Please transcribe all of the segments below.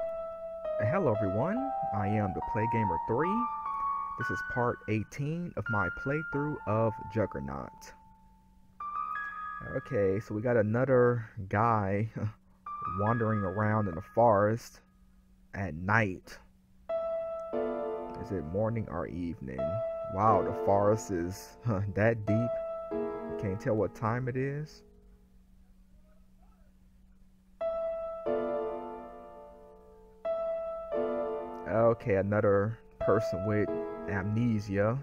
Hello everyone, I am the Play Gamer 3. This is part 18 of my playthrough of Juggernaut. Okay, so we got another guy wandering around in the forest at night. Is it morning or evening? Wow, the forest is that deep. You can't tell what time it is. Okay, another person with amnesia.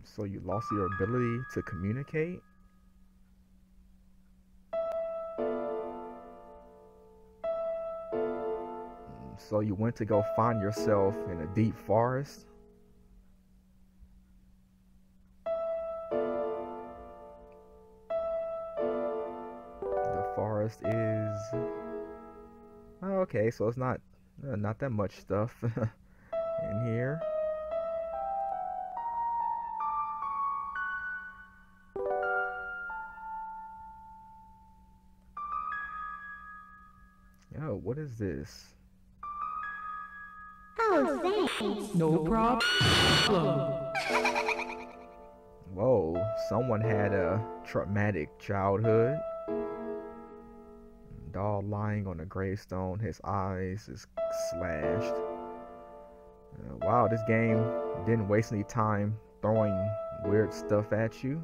So you lost your ability to communicate? So you went to go find yourself in a deep forest? The forest is... Oh, okay, so it's not that much stuff in here. Yo, what is this? Oh, thanks. No problem. Whoa, someone had a traumatic childhood. Doll lying on a gravestone, his eyes is slashed. Wow, this game didn't waste any time throwing weird stuff at you.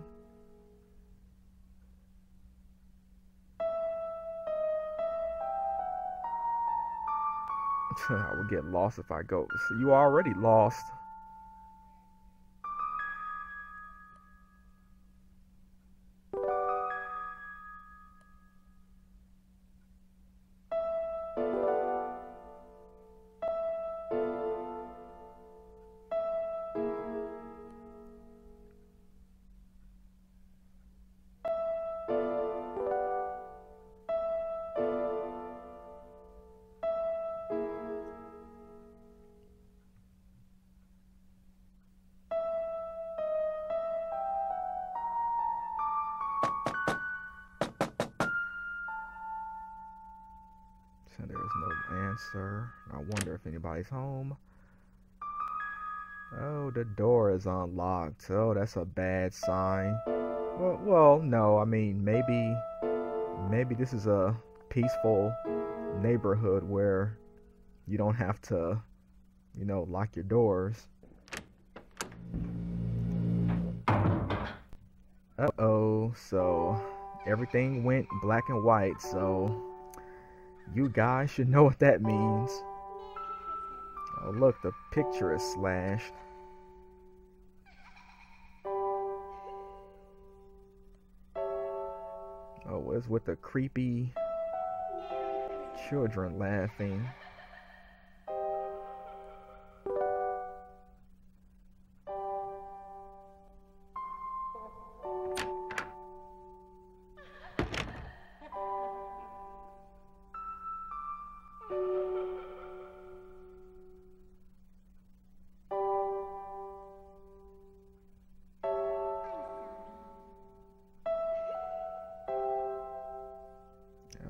I would get lost if I go. So you already lost. So there is no answer. I wonder if anybody's home. Oh, the door is unlocked. Oh, that's a bad sign. Well, no. I mean, maybe this is a peaceful neighborhood where you don't have to, lock your doors. Uh-oh, so everything went black and white, so you guys should know what that means. Oh, look, the picture is slashed. Oh, what's with the creepy children laughing?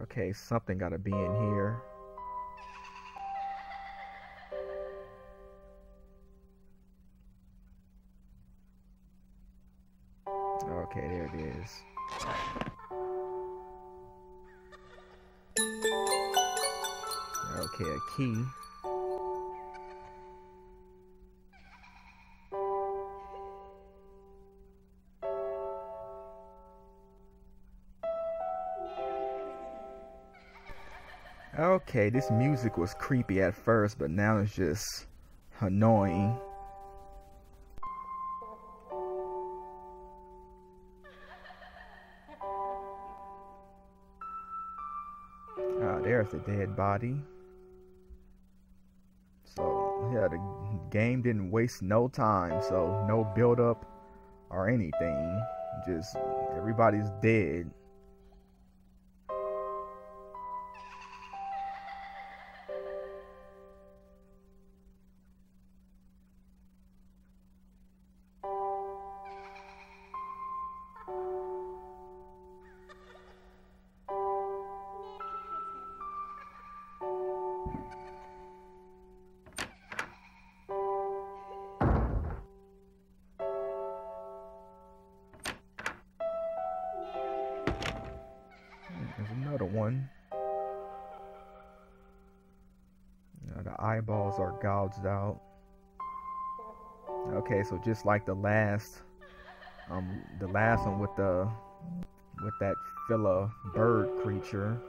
Okay, something gotta be in here. Okay, there it is. Okay, a key. Okay, this music was creepy at first, but now it's just annoying. Ah, there's the dead body. So, yeah, the game didn't waste no time, so no build up or anything. Just everybody's dead. There's another one. The eyeballs are gouged out. Okay, so just like the last one with that fella bird creature.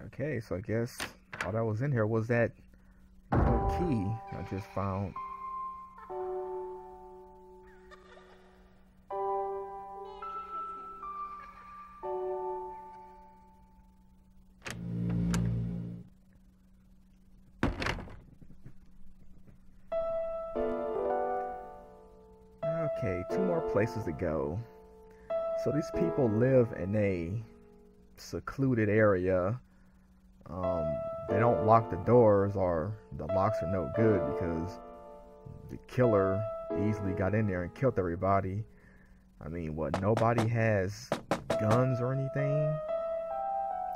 Okay, so I guess all that was in here was that little key I just found. Okay, 2 more places to go. So these people live in a secluded area. They don't lock the doors, or the locks are no good because the killer easily got in there and killed everybody. I mean, what, nobody has guns or anything?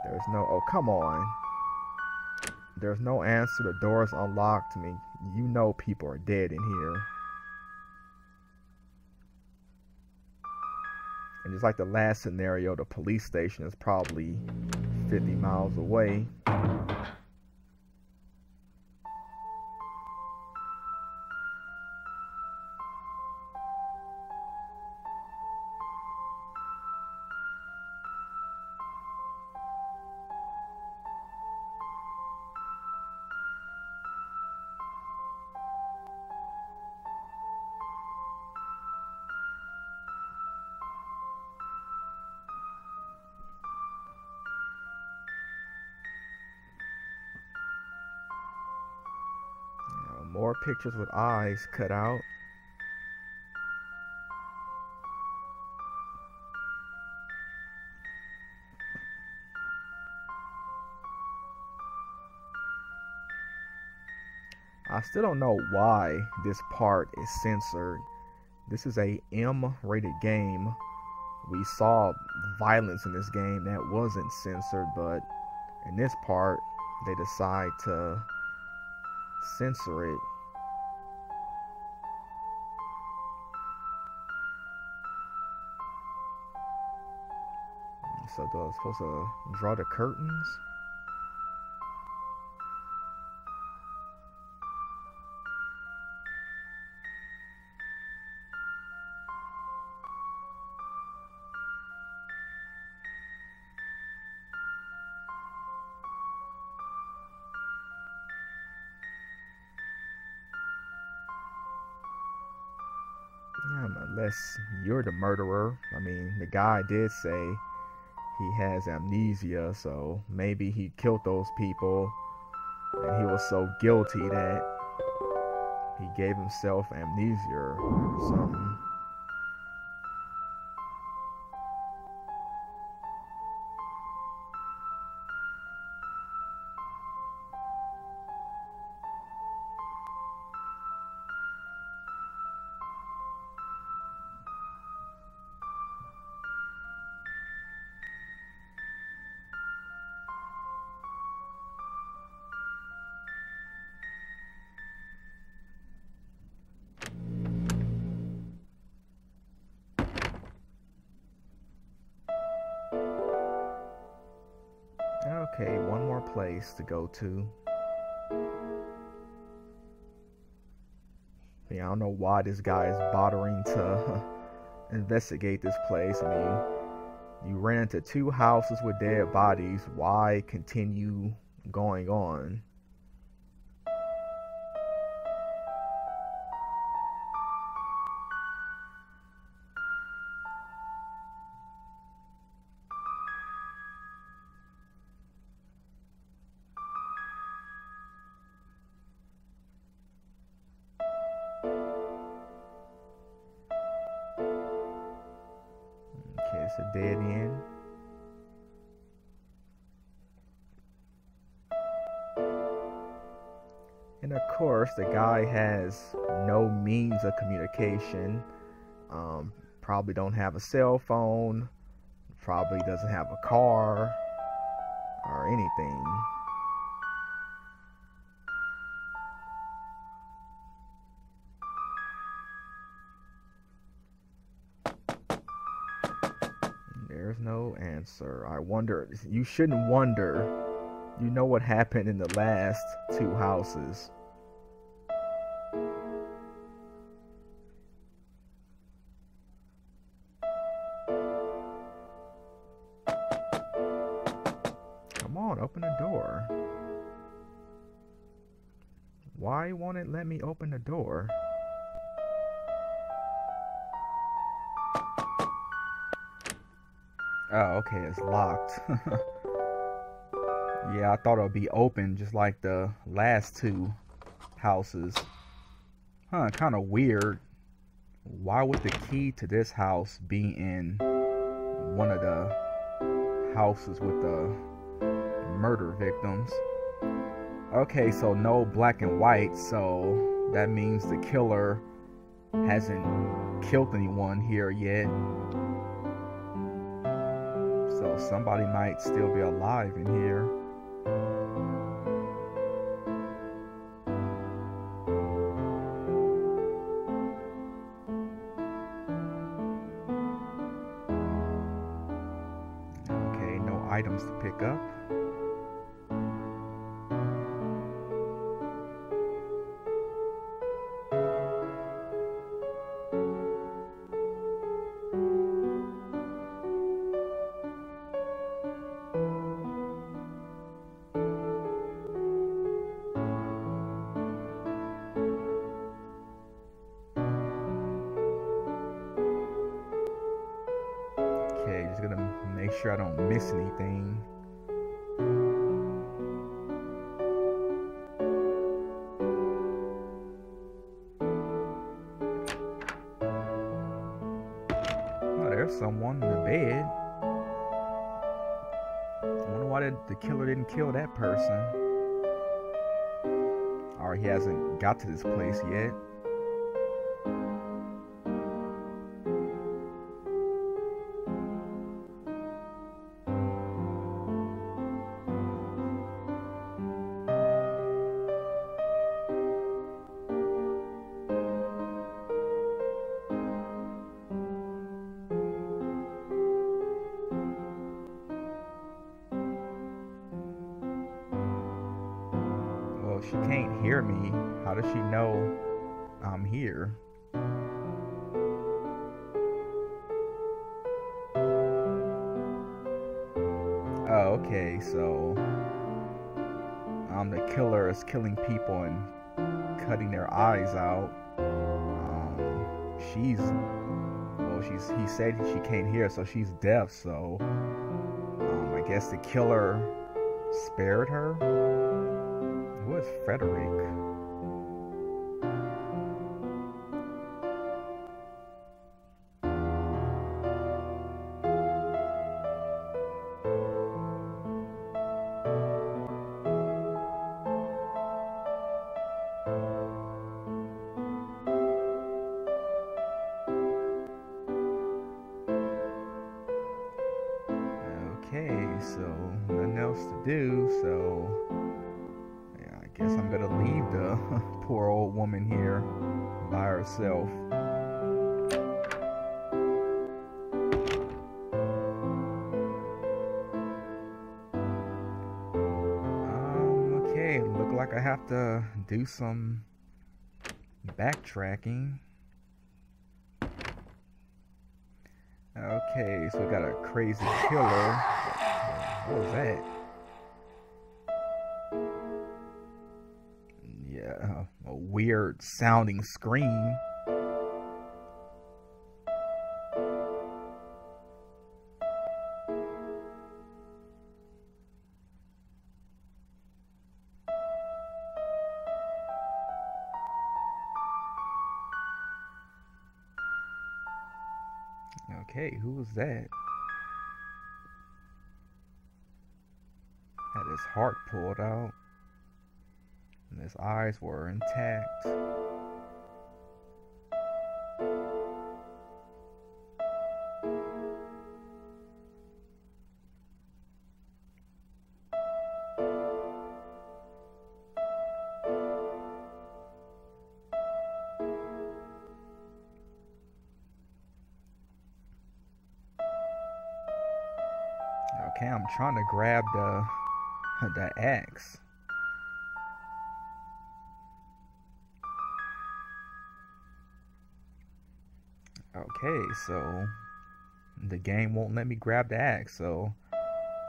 There's no, oh, come on. There's no answer, the door's unlocked. I mean, you know people are dead in here. And just like the last scenario, the police station is probably 50 miles away. More pictures with eyes cut out. I still don't know why this part is censored. This is a M-rated game. We saw violence in this game that wasn't censored, but in this part, they decide to censor it. So I was supposed to draw the curtains. Unless you're the murderer. I mean, the guy did say he has amnesia, so maybe he killed those people and he was so guilty that he gave himself amnesia or something. Okay, one more place to go to. Yeah, I don't know why this guy is bothering to investigate this place. I mean, you ran into 2 houses with dead bodies. Why continue going on? Okay, it's a dead end. And of course, the guy has no means of communication. Probably don't have a cell phone. Probably doesn't have a car or anything. There's no answer. I wonder. You shouldn't wonder. You know what happened in the last two houses. Come on, open the door. Why won't it let me open the door? Oh, okay, it's locked. Yeah, I thought it would be open just like the last two houses. Huh, kind of weird. Why would the key to this house be in one of the houses with the murder victims? Okay, so no black and white, so that means the killer hasn't killed anyone here yet. So somebody might still be alive in here. Okay, no items to pick up. Okay, just gonna make sure I don't miss anything. Oh, there's someone in the bed. I wonder why the killer didn't kill that person. Or he hasn't got to this place yet. Well, she can't hear me. How does she know I'm here? Oh, okay, so the killer is killing people and cutting their eyes out. He said she can't hear, so she's deaf, so I guess the killer spared her. Who is Frederick? Okay, so nothing else to do, so yeah, I guess I'm gonna leave the poor old woman here by herself. Okay, look like I have to do some backtracking. Okay, so we got a crazy killer. What was that? Yeah, a weird sounding scream. Okay, who was that? Had his heart pulled out. And his eyes were intact. Okay, I'm trying to grab the axe. Okay, so the game won't let me grab the axe, so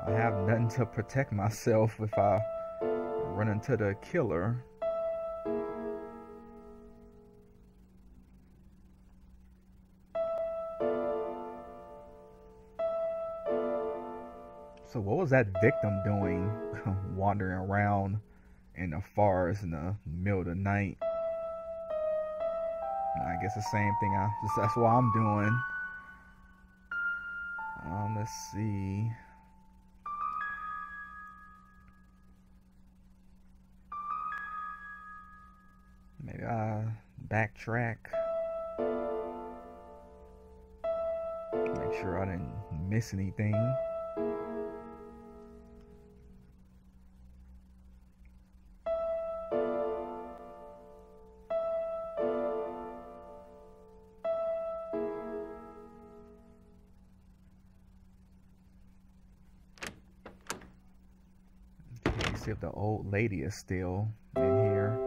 I have nothing to protect myself if I run into the killer. So what was that victim doing wandering around in the forest in the middle of the night? I guess the same thing. That's what I'm doing. Let's see. Maybe I backtrack. Make sure I didn't miss anything. See if the old lady is still in here.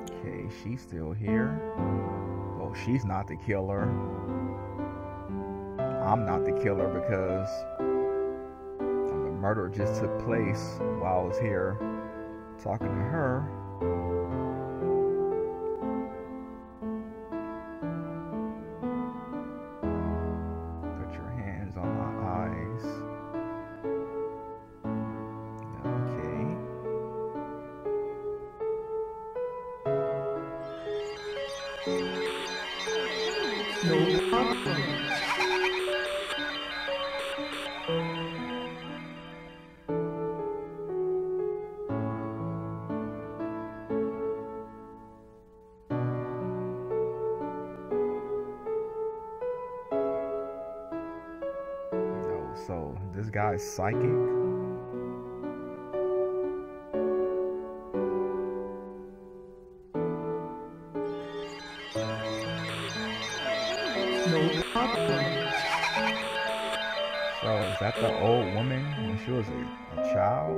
Okay, she's still here. Well, she's not the killer. I'm not the killer because the murder just took place while I was here talking to her. No problem. So this guy's psychic. No problem. So is that the old woman when she was a child?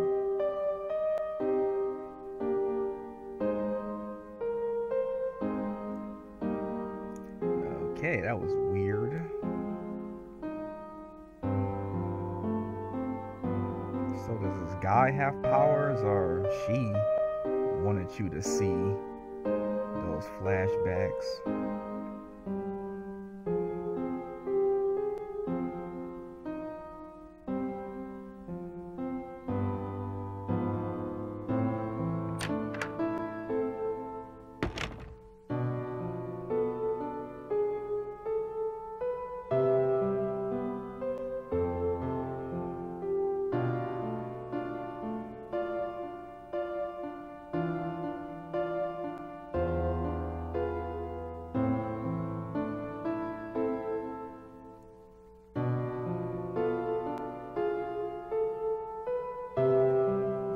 Okay, that was weird. So does this guy have powers, or she wanted you to see those flashbacks?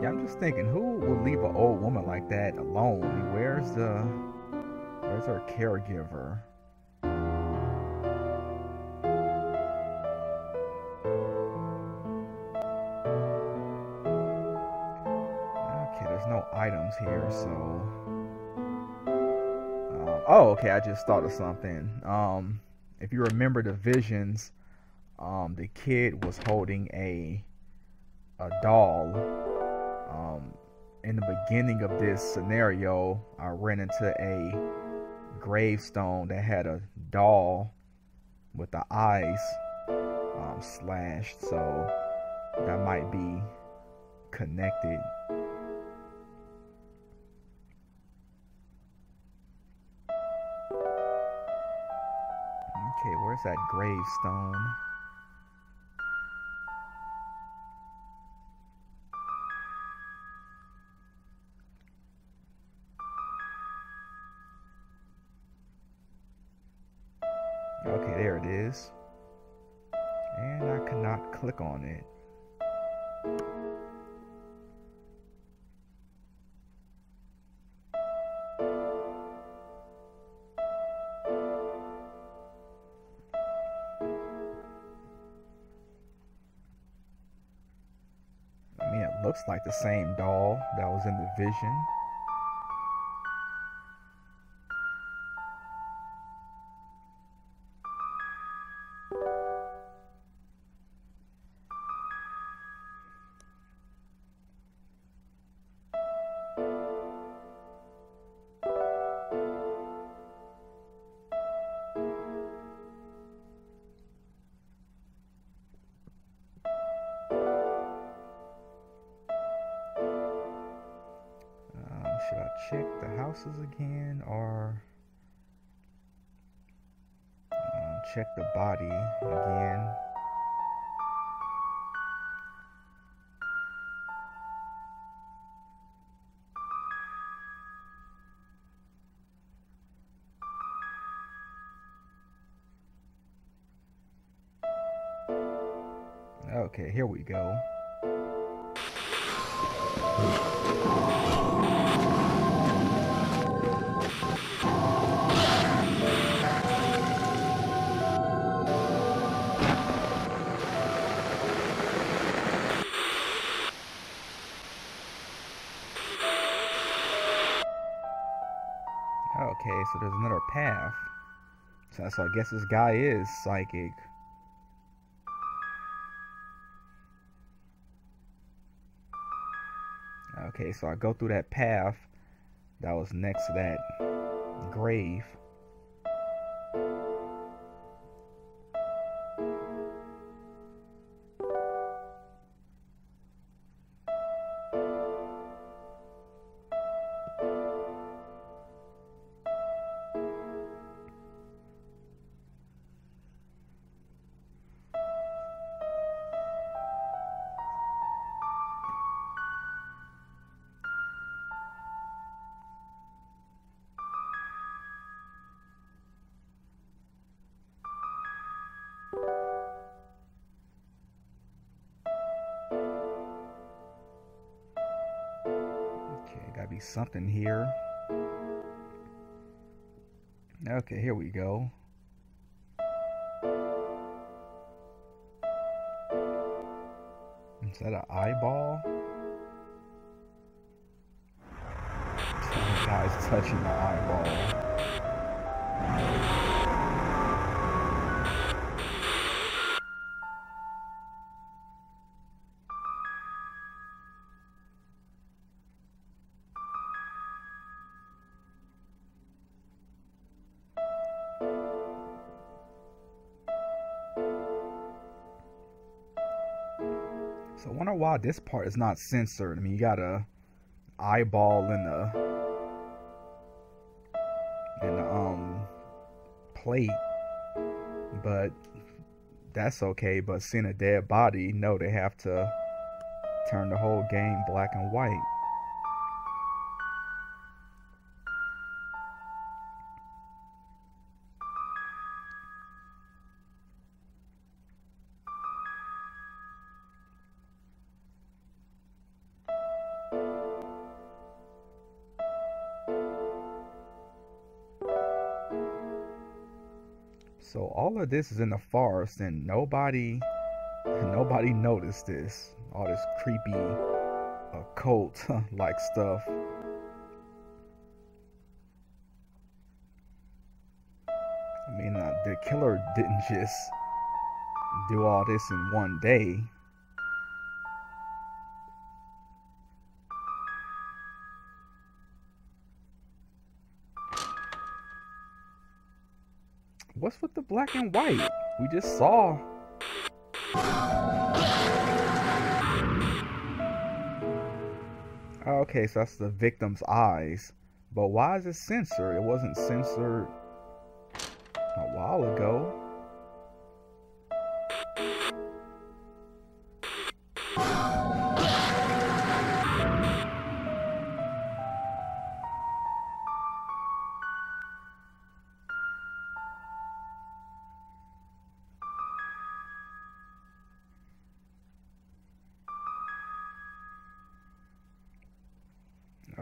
Yeah, I'm just thinking, who would leave an old woman like that alone? Where's her caregiver? Okay, there's no items here, so oh, okay, I just thought of something. If you remember the visions, the kid was holding a doll. In the beginning of this scenario, I ran into a gravestone that had a doll with the eyes slashed, so that might be connected. Okay, where's that gravestone? Okay, there it is. And I cannot click on it. I mean, it looks like the same doll that was in the vision. Should I check the houses again, or check the body again? Okay, here we go. Okay, so there's another path. So I guess this guy is psychic. Okay, so I go through that path that was next to that grave. Gotta be something here. Okay, here we go. Is that an eyeball? Some guy's touching the eyeball. So I wonder why this part is not censored. I mean, you got a eyeball in the plate, but that's okay. But seeing a dead body, no, they have to turn the whole game black and white. So all of this is in the forest, and nobody noticed this. All this creepy occult like stuff. I mean, the killer didn't just do all this in one day. What's with the black and white? We just saw. Okay, so that's the victim's eyes. But why is it censored? It wasn't censored a while ago.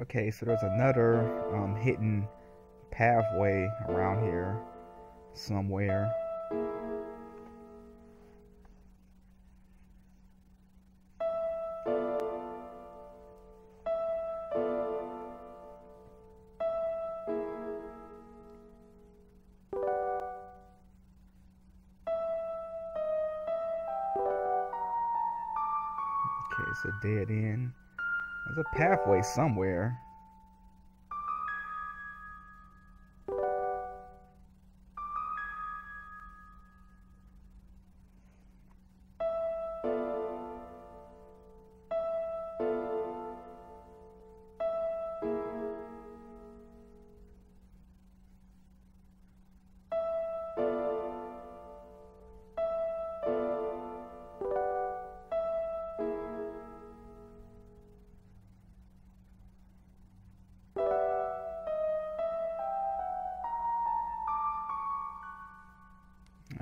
Okay, so there's another hidden pathway around here somewhere. Okay, it's a dead end. There's a pathway somewhere.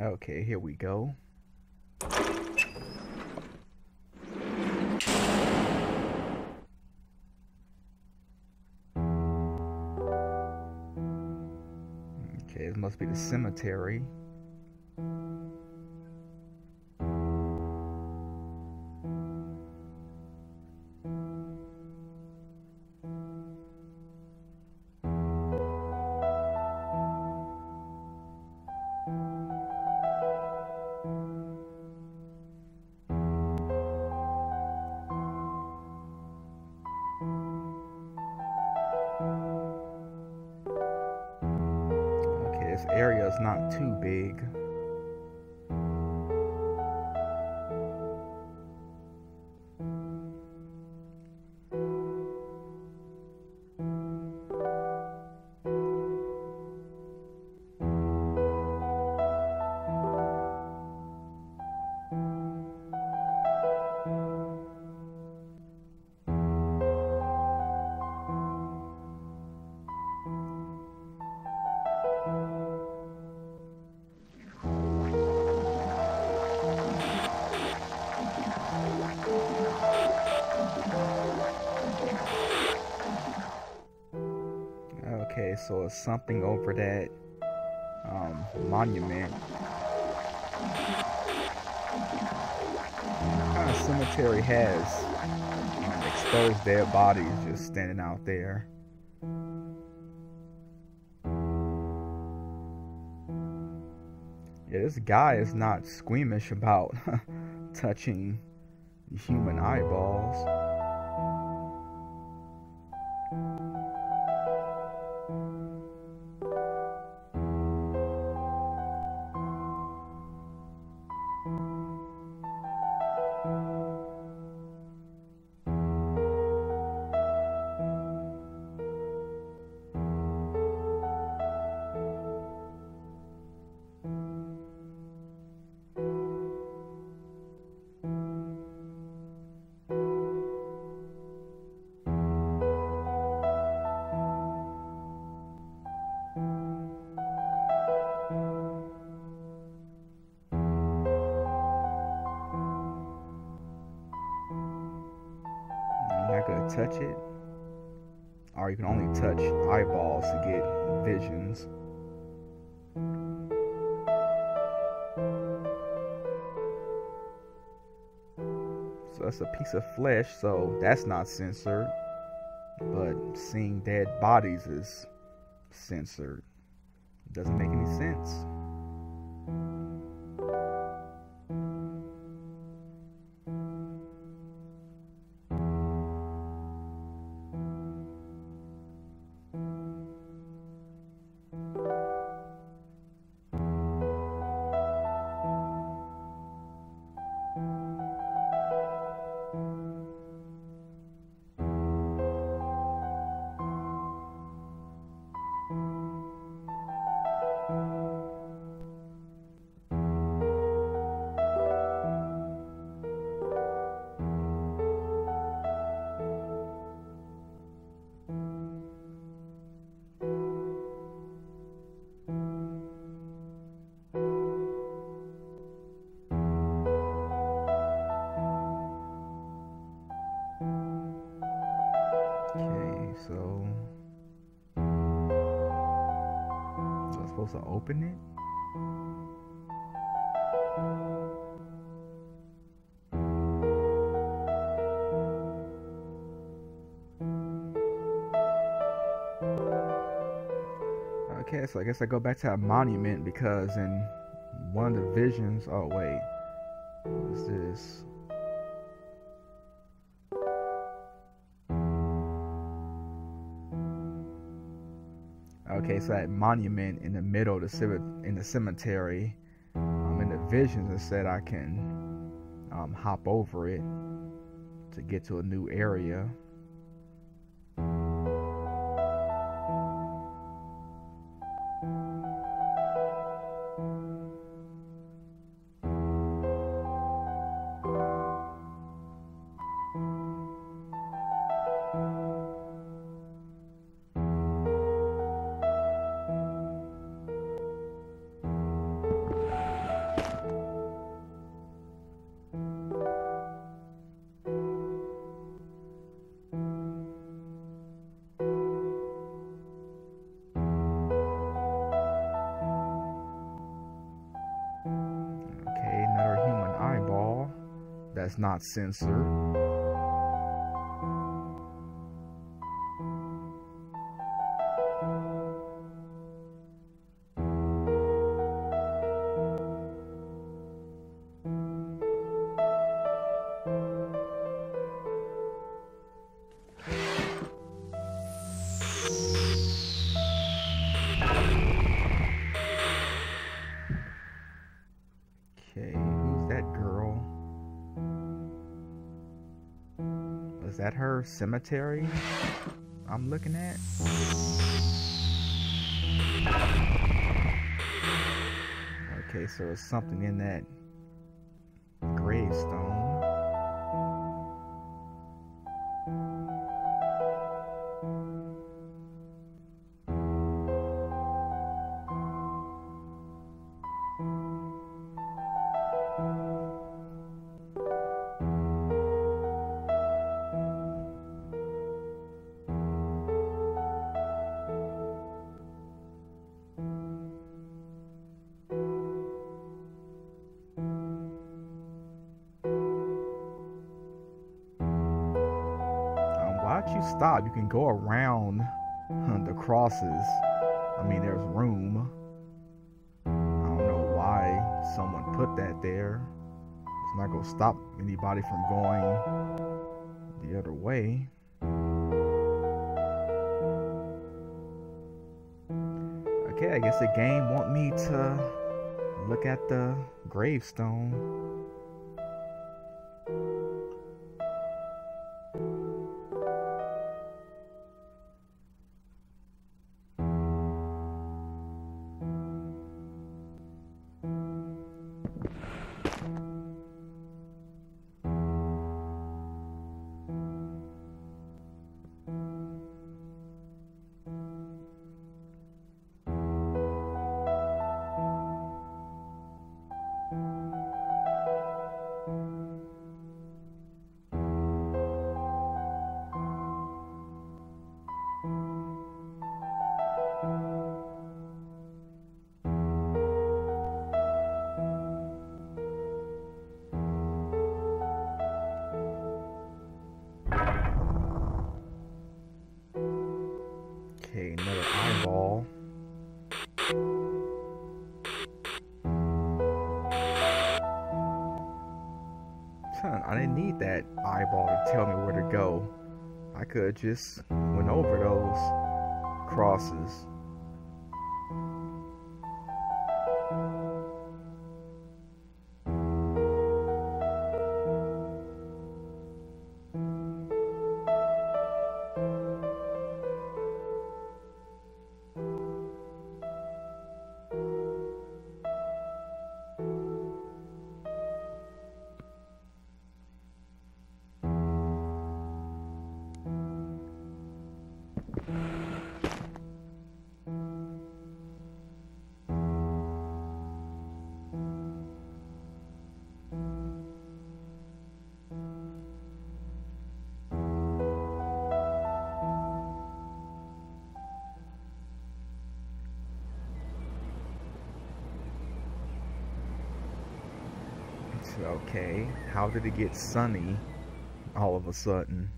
Okay, here we go. Okay, this must be the cemetery. Okay, this area is not too big. Okay, so it's something over that monument. What kind of cemetery has exposed dead bodies just standing out there? Yeah, this guy is not squeamish about touching human eyeballs. You're not gonna touch it, or you can only touch eyeballs to get visions. So that's a piece of flesh, so that's not censored. But seeing dead bodies is censored. Doesn't make any sense. supposed to open it? Okay, so I guess I go back to that monument because in one of the visions. Oh, wait. What is this? Okay, so that monument in the middle of the cemetery. In the visions, it said I can hop over it to get to a new area. Okay, another human eyeball that's not censored. Okay, who's that girl? Was that her cemetery I'm looking at? Okay, so there's something in that gravestone. Why'd you stop? You can go around the crosses. I mean, there's room. I don't know why someone put that there. It's not gonna stop anybody from going the other way. Okay, I guess the game want me to look at the gravestone. Okay, another eyeball. I didn't need that eyeball to tell me where to go. I could just went over those crosses. Okay, how did it get sunny all of a sudden?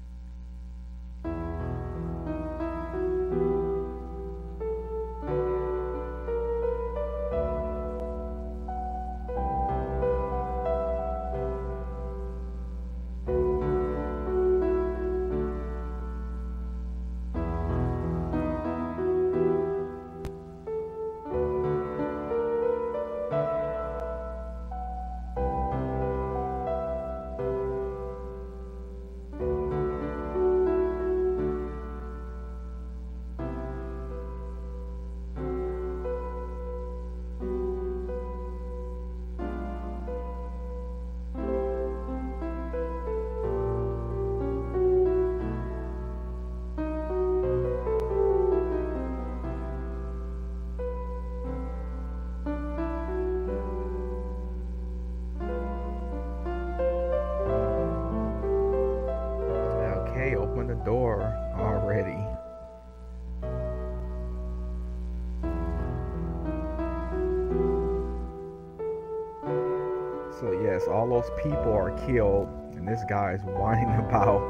Okay, open the door already. So yes, all those people are killed, and this guy is whining about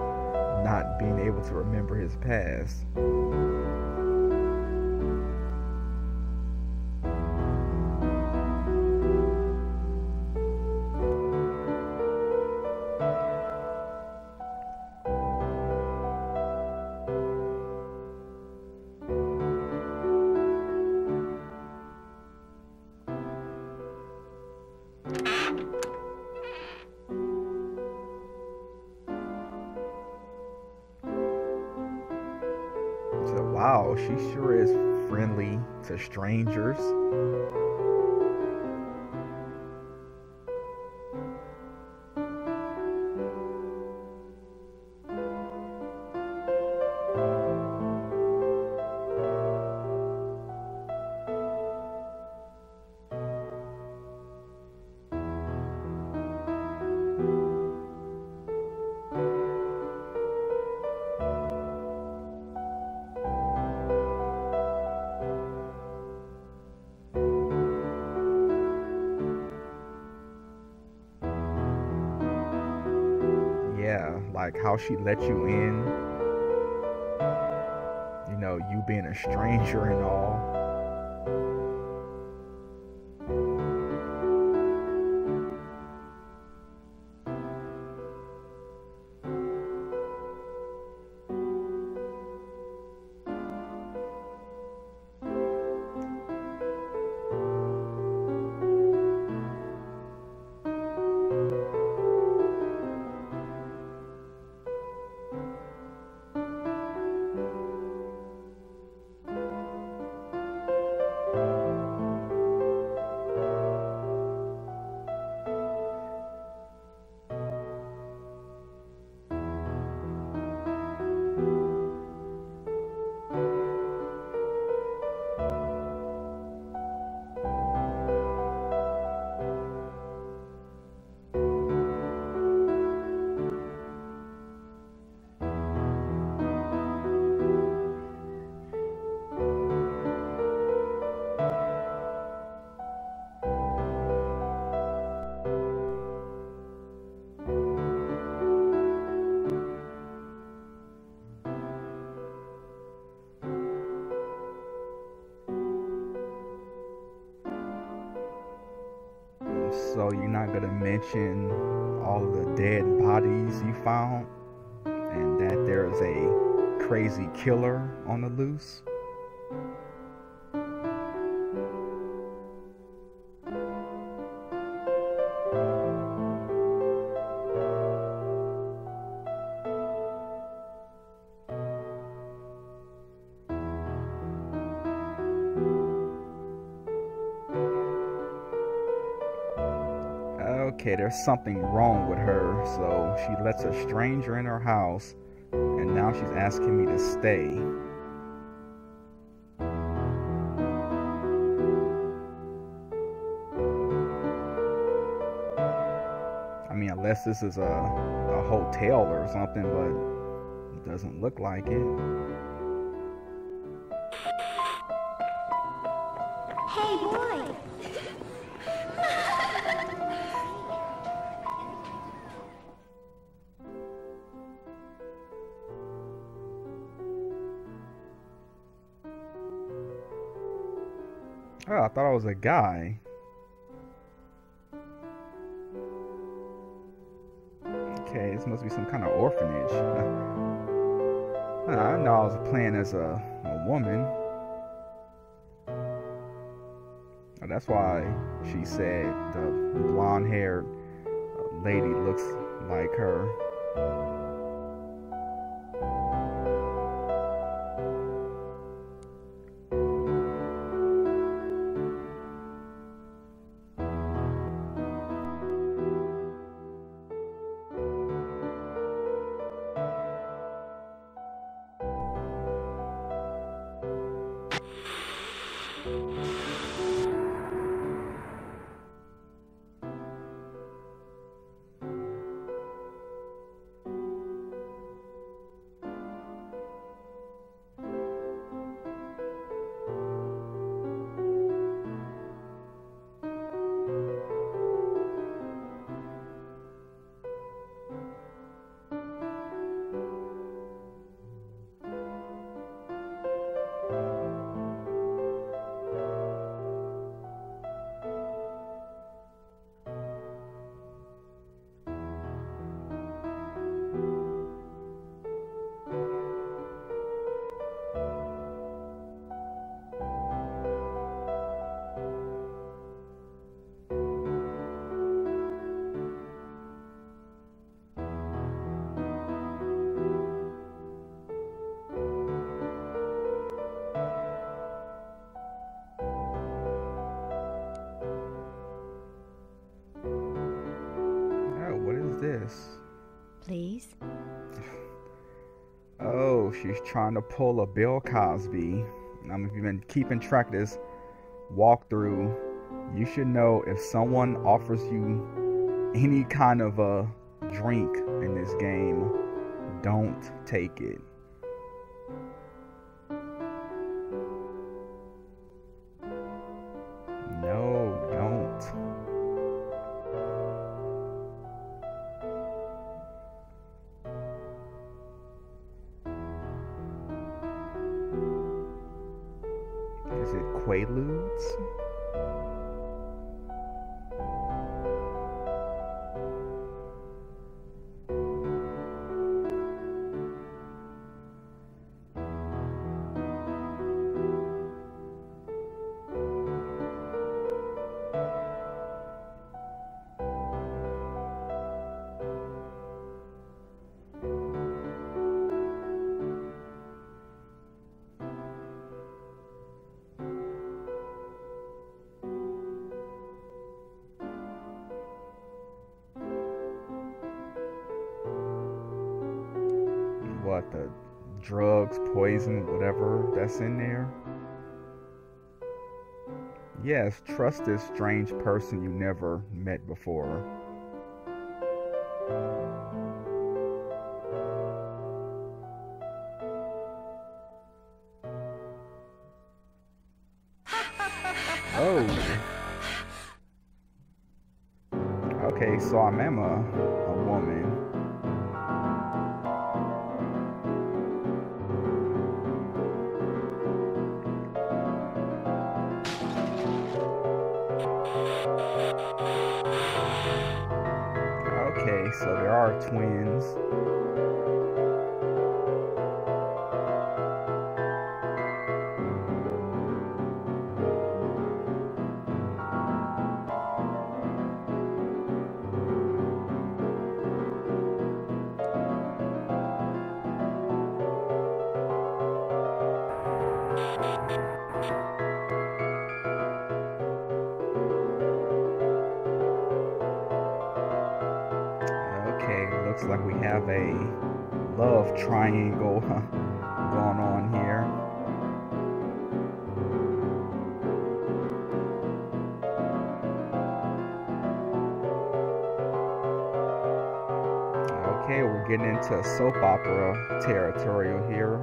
not being able to remember his past. So wow, she sure is friendly to strangers. Yeah, like how she let you in, you know, you being a stranger and all. So you're not gonna mention all of the dead bodies you found and that there's a crazy killer on the loose? Okay, there's something wrong with her, so she lets a stranger in her house, and now she's asking me to stay. I mean, unless this is a hotel or something, but it doesn't look like it. Hey, boy! Oh, I thought I was a guy. Okay, this must be some kind of orphanage. I know I was playing as a woman. That's why she said the blonde-haired lady looks like her. Oh, what is this? Please? Oh, she's trying to pull a Bill Cosby. If you've been keeping track of this walkthrough, you should know if someone offers you any kind of a drink in this game, don't take it. No, don't. Is it Quaaludes? What, the drugs, poison, whatever that's in there? Yes, trust this strange person you never met before. Oh. Okay, so I am a woman. Okay, so there are twins. Okay, looks like we have a love triangle going on here. Okay, we're getting into soap opera territorial here.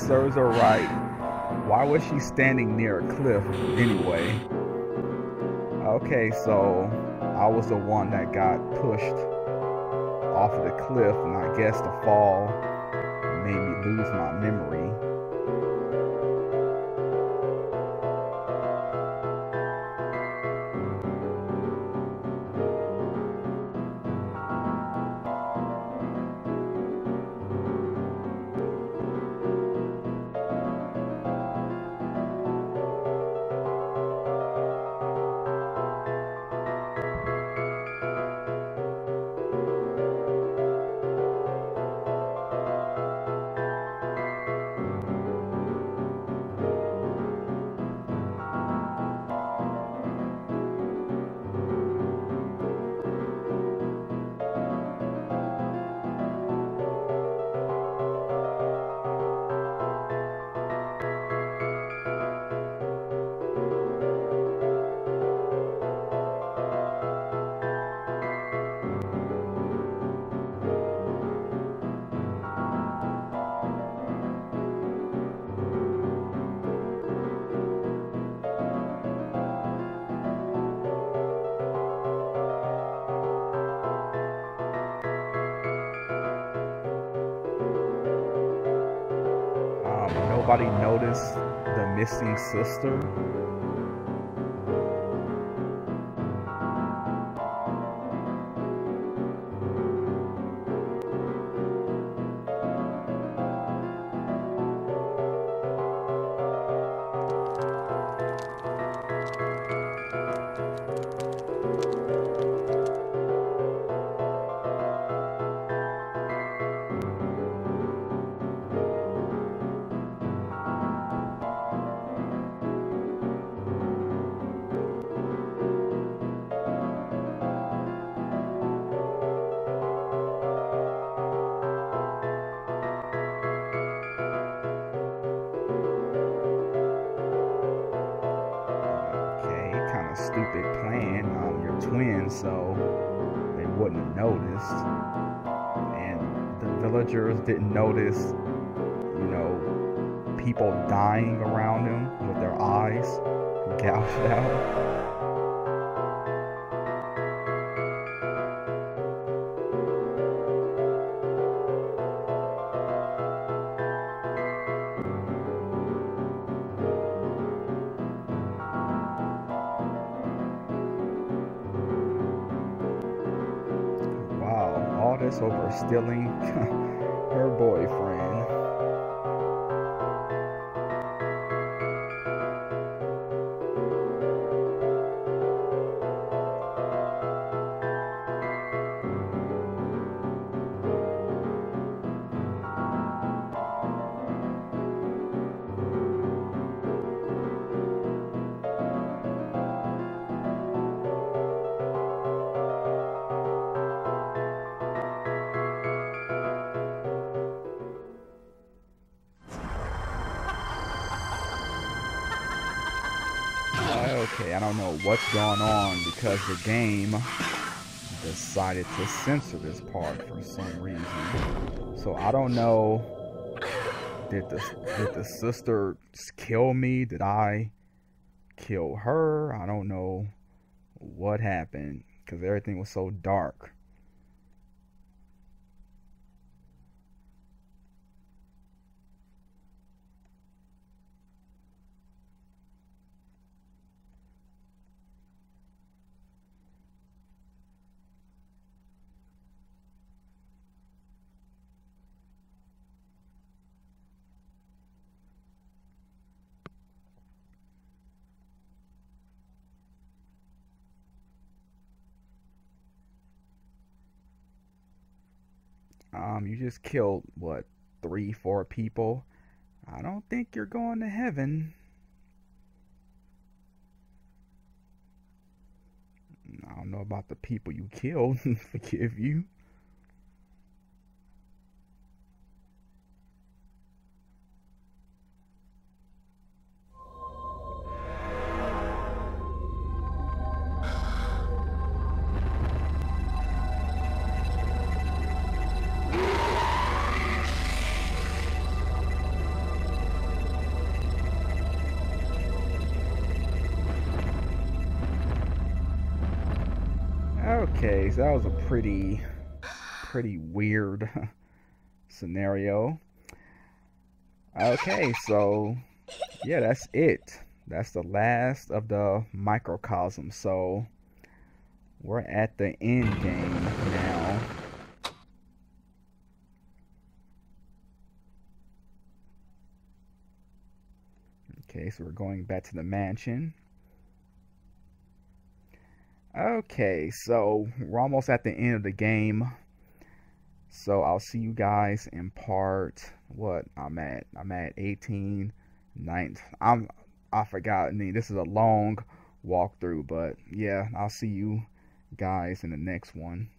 serves her right. Why was she standing near a cliff anyway? Okay, so I was the one that got pushed off of the cliff, and I guess the fall made me lose my memory. Nobody noticed the missing sister. Stupid plan. You're twins, so they wouldn't have noticed. And the villagers didn't notice, you know, people dying around them with their eyes gouged out. All this over stealing her boyfriend. Okay, I don't know what's going on because the game decided to censor this part for some reason. So I don't know, did the sister kill me? Did I kill her? I don't know what happened because everything was so dark. You just killed, what, 3-4 people? I don't think you're going to heaven. I don't know about the people you killed. Forgive you. Okay, so that was a pretty weird scenario. Okay, so yeah, that's it. That's the last of the microcosm. So we're at the end game now. Okay, so we're going back to the mansion. Okay, so we're almost at the end of the game. So I'll see you guys in part what I'm at 18, 9. I forgot. I mean, this is a long walkthrough, but yeah, I'll see you guys in the next one.